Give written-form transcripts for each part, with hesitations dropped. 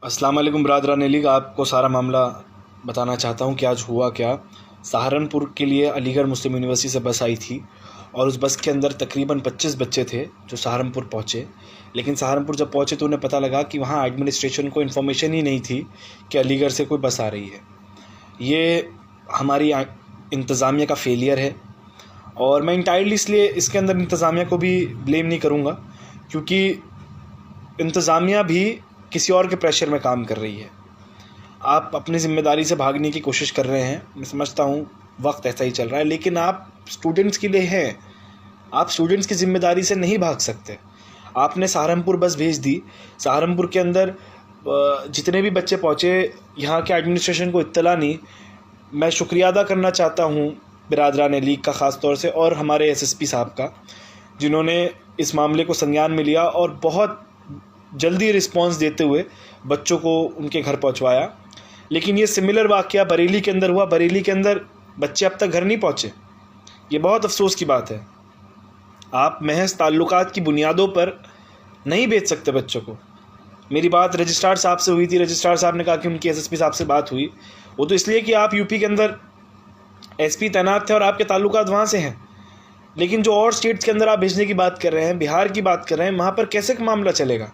अस्सलाम वालेकुम ब्रादरान लीग। आपको सारा मामला बताना चाहता हूँ कि आज हुआ क्या। सहारनपुर के लिए अलीगढ़ मुस्लिम यूनिवर्सिटी से बस आई थी और उस बस के अंदर तकरीबन 25 बच्चे थे जो सहारनपुर पहुँचे। लेकिन सहारनपुर जब पहुँचे तो उन्हें पता लगा कि वहाँ एडमिनिस्ट्रेशन को इन्फॉर्मेशन ही नहीं थी कि अलीगढ़ से कोई बस आ रही है। ये हमारी इंतज़ामिया का फेलियर है और मैं इंटायरली इसलिए इसके अंदर इंतज़ामिया को भी ब्लेम नहीं करूँगा, क्योंकि इंतज़ामिया भी किसी और के प्रेशर में काम कर रही है। आप अपनी ज़िम्मेदारी से भागने की कोशिश कर रहे हैं, मैं समझता हूँ वक्त ऐसा ही चल रहा है, लेकिन आप स्टूडेंट्स के लिए हैं, आप स्टूडेंट्स की ज़िम्मेदारी से नहीं भाग सकते। आपने सहारनपुर बस भेज दी, सहारनपुर के अंदर जितने भी बच्चे पहुँचे यहाँ के एडमिनिस्ट्रेशन को इत्तला नहीं। मैं शुक्रिया अदा करना चाहता हूँ बिरादरान लीग का ख़ास तौर से और हमारे एसएसपी साहब का, जिन्होंने इस मामले को संज्ञान में लिया और बहुत जल्दी रिस्पांस देते हुए बच्चों को उनके घर पहुंचवाया। लेकिन ये सिमिलर वाक़या बरेली के अंदर हुआ। बरेली के अंदर बच्चे अब तक घर नहीं पहुंचे। ये बहुत अफसोस की बात है। आप महज ताल्लुकात की बुनियादों पर नहीं भेज सकते बच्चों को। मेरी बात रजिस्ट्रार साहब से हुई थी, रजिस्ट्रार साहब ने कहा कि उनकी एसएसपी साहब से बात हुई। वो तो इसलिए कि आप यूपी के अंदर एसपी तैनात थे और आपके ताल्लुकात वहाँ से हैं। लेकिन जो और स्टेट्स के अंदर आप भेजने की बात कर रहे हैं, बिहार की बात कर रहे हैं, वहाँ पर कैसे मामला चलेगा?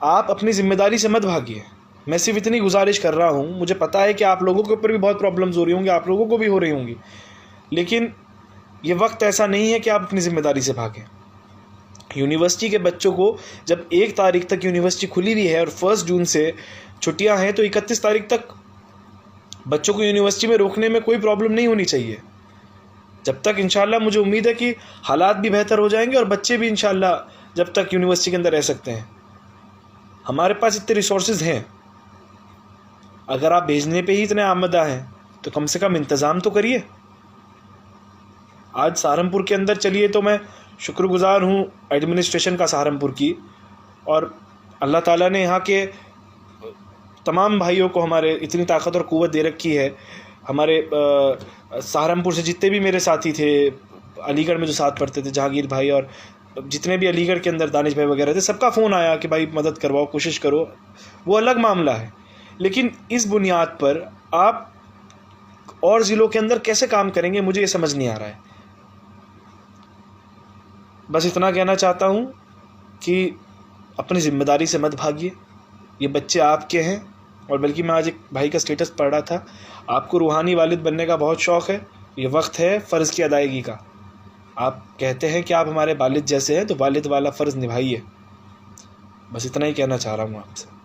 आप अपनी ज़िम्मेदारी से मत भागिए। मैं सिर्फ इतनी गुजारिश कर रहा हूँ। मुझे पता है कि आप लोगों के ऊपर भी बहुत प्रॉब्लम्स हो रही होंगी, आप लोगों को भी हो रही होंगी, लेकिन ये वक्त ऐसा नहीं है कि आप अपनी ज़िम्मेदारी से भागें। यूनिवर्सिटी के बच्चों को जब 1 तारीख तक यूनिवर्सिटी खुली हुई है और 1 जून से छुट्टियाँ हैं, तो 31 तारीख तक बच्चों को यूनिवर्सिटी में रोकने में कोई प्रॉब्लम नहीं होनी चाहिए। जब तक इंशाल्लाह मुझे उम्मीद है कि हालात भी बेहतर हो जाएंगे और बच्चे भी इंशाल्लाह जब तक यूनिवर्सिटी के अंदर रह सकते हैं। हमारे पास इतने रिसोर्सेज हैं। अगर आप भेजने पे ही इतने आमदा हैं तो कम से कम इंतज़ाम तो करिए। आज सहारनपुर के अंदर चलिए तो मैं शुक्रगुज़ार हूँ एडमिनिस्ट्रेशन का सहारनपुर की, और अल्लाह ताला ने यहाँ के तमाम भाइयों को हमारे इतनी ताकत और क़ुव्वत दे रखी है। हमारे सहारनपुर से जितने भी मेरे साथी थे, अलीगढ़ में जो साथ पढ़ते थे, जहांगीर भाई और जितने भी अलीगढ़ के अंदर दानिश भाई वगैरह थे, सबका फ़ोन आया कि भाई मदद करवाओ, कोशिश करो। वो अलग मामला है, लेकिन इस बुनियाद पर आप और ज़िलों के अंदर कैसे काम करेंगे, मुझे ये समझ नहीं आ रहा है। बस इतना कहना चाहता हूँ कि अपनी ज़िम्मेदारी से मत भागिए। ये बच्चे आपके हैं, और बल्कि मैं आज एक भाई का स्टेटस पढ़ रहा था, आपको रूहानी वालिद बनने का बहुत शौक़ है, ये वक्त है फ़र्ज़ की अदायगी का। आप कहते हैं कि आप हमारे वालिद जैसे हैं, तो वालिद वाला फ़र्ज़ निभाइए। बस इतना ही कहना चाह रहा हूँ आपसे।